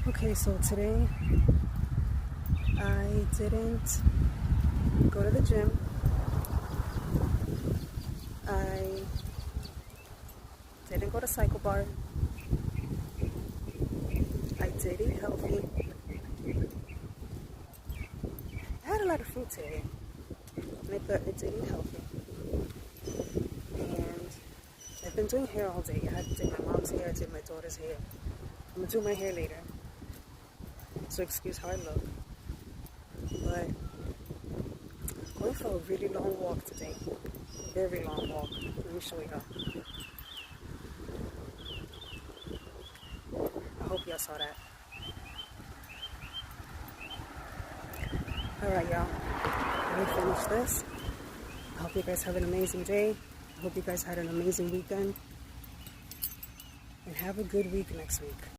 Okay, so today I didn't go to the gym. I didn't go to cycle bar. I did eat healthy. I had a lot of fruit today. I did eat healthy. And I've been doing hair all day. I did my mom's hair, I did my daughter's hair. I'm gonna do my hair later. So excuse how I look. But I'm going for a really long walk today. Very long walk. Let me show you. I hope y'all saw that. Alright, y'all. Let me finish this. I hope you guys have an amazing day. I hope you guys had an amazing weekend. And have a good week next week.